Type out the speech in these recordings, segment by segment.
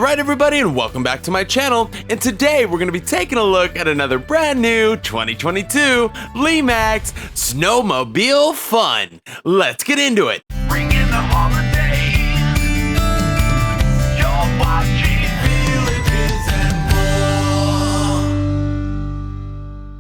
Alright everybody, and welcome back to my channel, and today we're going to be taking a look at another brand new 2022 Lemax Snowmobile Fun. Let's get into it. Bring in the holidays. You're watching Villages and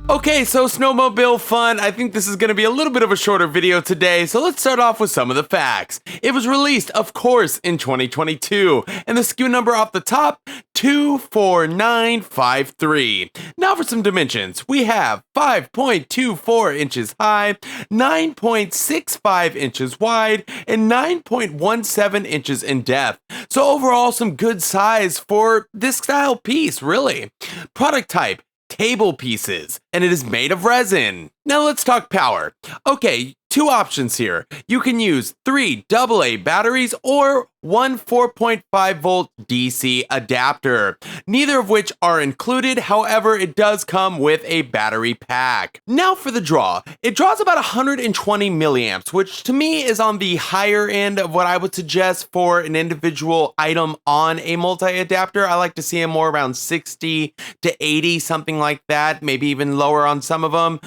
more. Okay, so Snowmobile Fun, I think this is going to be a little bit of a shorter video today, so let's start off with some of the facts. It was released, of course, in 2022, and the SKU number off the top, 24953. Now for some dimensions. We have 5.24 inches high, 9.65 inches wide, and 9.17 inches in depth. So overall, some good size for this style piece, really. Product type, table pieces, and it is made of resin. Now let's talk power. Okay, two options here. You can use 3 AA batteries or one 4.5 volt DC adapter, neither of which are included. However, it does come with a battery pack. Now for the draw. It draws about 120 milliamps, which to me is on the higher end of what I would suggest for an individual item on a multi-adapter. I like to see them more around 60 to 80, something like that, maybe even lower on some of them.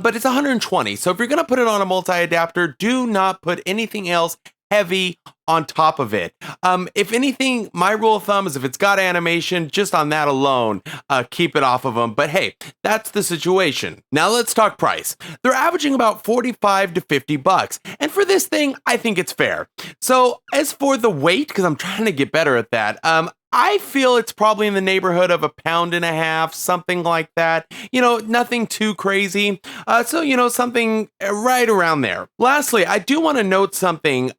But it's 120. So if you're going to put it on a multi-adapter, do not put anything else heavy on top of it. If anything, my rule of thumb is if it's got animation, just on that alone, keep it off of them. But hey, that's the situation. Now let's talk price. They're averaging about 45 to 50 bucks. And for this thing, I think it's fair. So as for the weight, because I'm trying to get better at that, I feel it's probably in the neighborhood of 1.5 pounds, something like that. You know, nothing too crazy. So, you know, something right around there. Lastly, I do want to note something.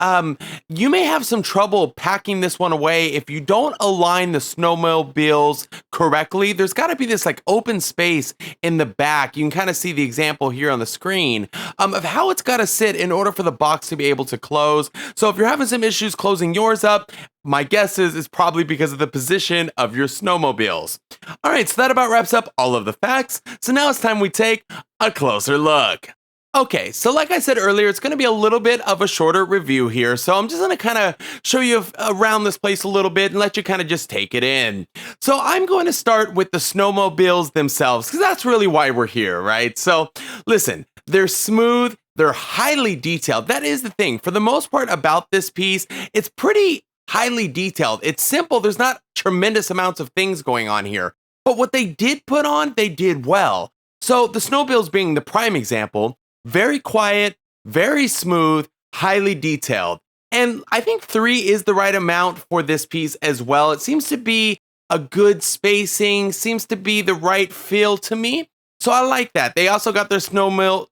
You may have some trouble packing this one away if you don't align the snowmobiles correctly. There's got to be this like open space in the back. You can kind of see the example here on the screen of how it's got to sit in order for the box to be able to close. So if you're having some issues closing yours up, my guess is it's probably because of the position of your snowmobiles. All right, so that about wraps up all of the facts. So now it's time we take a closer look. Okay, so like I said earlier, it's going to be a little bit of a shorter review here. So I'm just going to kind of show you around this place a little bit and let you kind of just take it in. So I'm going to start with the snowmobiles themselves, because that's really why we're here, right? So listen, they're smooth, they're highly detailed. That is the thing. For the most part about this piece, it's pretty highly detailed. It's simple. There's not tremendous amounts of things going on here. But what they did put on, they did well. So the snowmobiles being the prime example, very quiet, very smooth, highly detailed. And I think 3 is the right amount for this piece as well. It seems to be a good spacing, seems to be the right feel to me. So I like that. They also got their snowmobile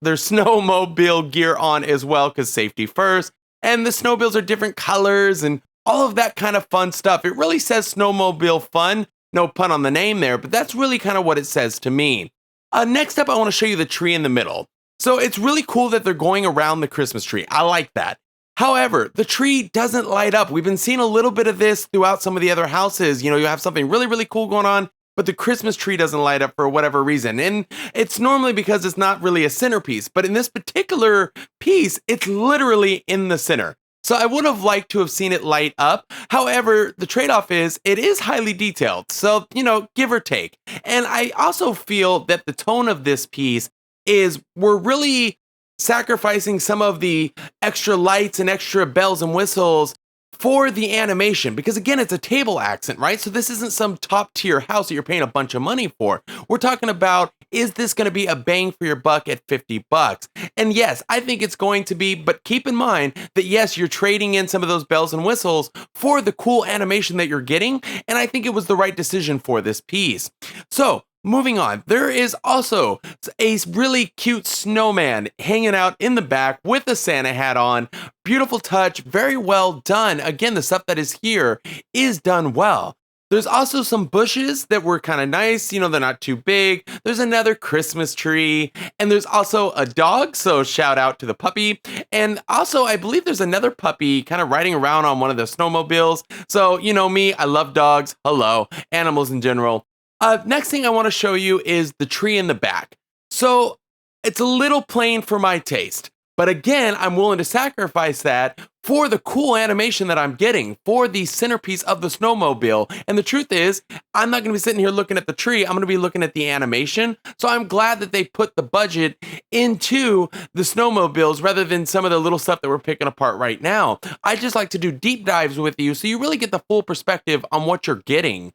gear on as well, because safety first. And the snowmobiles are different colors and all of that kind of fun stuff. It really says Snowmobile Fun. No pun on the name there, but that's really kind of what it says to me. Next up, I want to show you the tree in the middle. So it's really cool that they're going around the Christmas tree. I like that. However, the tree doesn't light up. We've been seeing a little bit of this throughout some of the other houses. You know, you have something really, really cool going on, but the Christmas tree doesn't light up for whatever reason. And it's normally because it's not really a centerpiece, but in this particular piece, it's literally in the center. So I would have liked to have seen it light up. However, the trade-off is it is highly detailed. So, you know, give or take. And I also feel that the tone of this piece is we're really sacrificing some of the extra lights and extra bells and whistles for the animation, because again, it's a table accent, right? So this isn't some top tier house that you're paying a bunch of money for. We're talking about, is this going to be a bang for your buck at 50 bucks? And yes, I think it's going to be, but keep in mind that yes, you're trading in some of those bells and whistles for the cool animation that you're getting. And I think it was the right decision for this piece. So moving on, there is also a really cute snowman hanging out in the back with a Santa hat on. Beautiful touch, very well done. Again, the stuff that is here is done well. There's also some bushes that were kind of nice. You know, they're not too big. There's another Christmas tree, and there's also a dog. So shout out to the puppy. And also, I believe there's another puppy kind of riding around on one of the snowmobiles. So, you know me, I love dogs. Hello, animals in general. Next thing I want to show you is the tree in the back. So it's a little plain for my taste, but again, I'm willing to sacrifice that for the cool animation that I'm getting for the centerpiece of the snowmobile. And the truth is, I'm not going to be sitting here looking at the tree. I'm going to be looking at the animation. So I'm glad that they put the budget into the snowmobiles rather than some of the little stuff that we're picking apart right now. I just like to do deep dives with you so you really get the full perspective on what you're getting.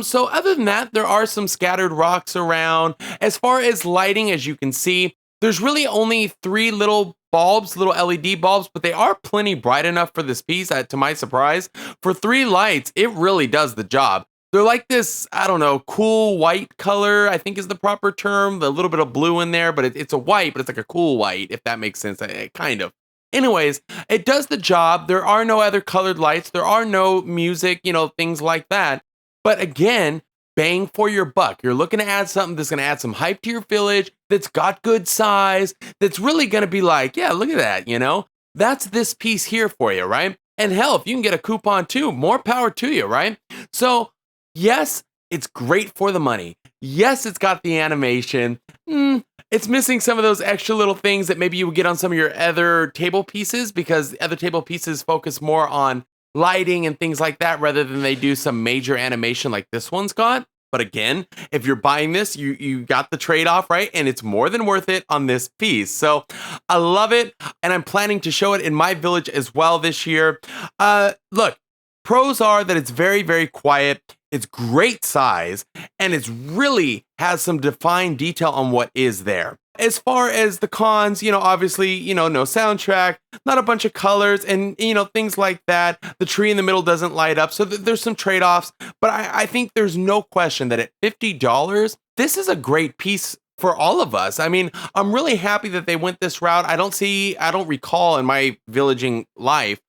So other than that, there are some scattered rocks around. As far as lighting, as you can see, there's really only 3 little bulbs, little LED bulbs, but they are plenty bright enough for this piece, to my surprise. For 3 lights, it really does the job. They're like this, I don't know, cool white color, I think is the proper term. A little bit of blue in there, but it's a white, but it's like a cool white, if that makes sense, kind of. Anyways, it does the job. There are no other colored lights. There are no music, things like that. But again, bang for your buck. You're looking to add something that's going to add some hype to your village, that's got good size, that's really going to be like, yeah, look at that, That's this piece here for you, right? And hell, if you can get a coupon too, more power to you, right? So, yes, it's great for the money. Yes, it's got the animation. It's missing some of those extra little things that maybe you would get on some of your other table pieces, because other table pieces focus more on lighting and things like that rather than they do some major animation like this one's got. But again, if you're buying this, you got the trade-off, right? And it's more than worth it on this piece. So I love it, and I'm planning to show it in my village as well this year. Look, pros are that it's very, very quiet. It's great size, and it's really has some defined detail on what is there. As far as the cons, obviously, no soundtrack, not a bunch of colors, and, things like that. The tree in the middle doesn't light up, so there's some trade-offs. But I think there's no question that at $50, this is a great piece for all of us. I mean, I'm really happy that they went this route. I don't recall in my villaging life,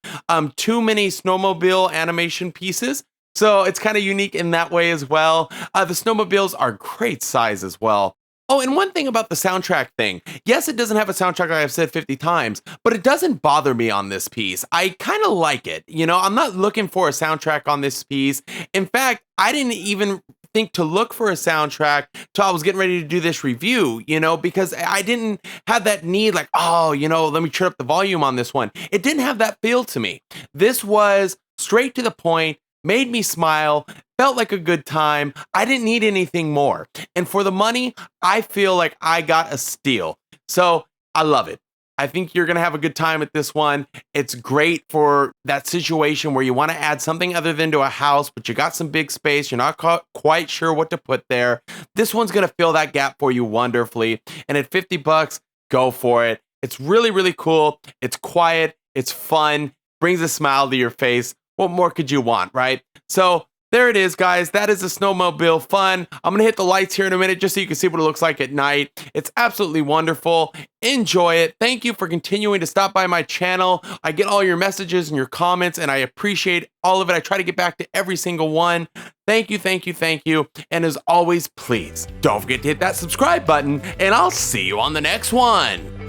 too many snowmobile animation pieces. So it's kind of unique in that way as well. The snowmobiles are great size as well. Oh, and one thing about the soundtrack thing. Yes, it doesn't have a soundtrack, like I've said 50 times, but it doesn't bother me on this piece. I kind of like it. I'm not looking for a soundtrack on this piece. In fact, I didn't even think to look for a soundtrack till I was getting ready to do this review, because I didn't have that need like, let me turn up the volume on this one. It didn't have that feel to me. This was straight to the point, made me smile, felt like a good time. I didn't need anything more. And for the money, I feel like I got a steal. So I love it. I think you're going to have a good time with this one. It's great for that situation where you want to add something other than to a house, but you got some big space. You're not quite sure what to put there. This one's going to fill that gap for you wonderfully. And at $50, go for it. It's really, really cool. It's quiet. It's fun. Brings a smile to your face. What more could you want, right? So there it is, guys. That is the Snowmobile Fun. I'm going to hit the lights here in a minute just so you can see what it looks like at night. It's absolutely wonderful. Enjoy it. Thank you for continuing to stop by my channel. I get all your messages and your comments, and I appreciate all of it. I try to get back to every single one. Thank you, thank you, thank you. And as always, please don't forget to hit that subscribe button, and I'll see you on the next one.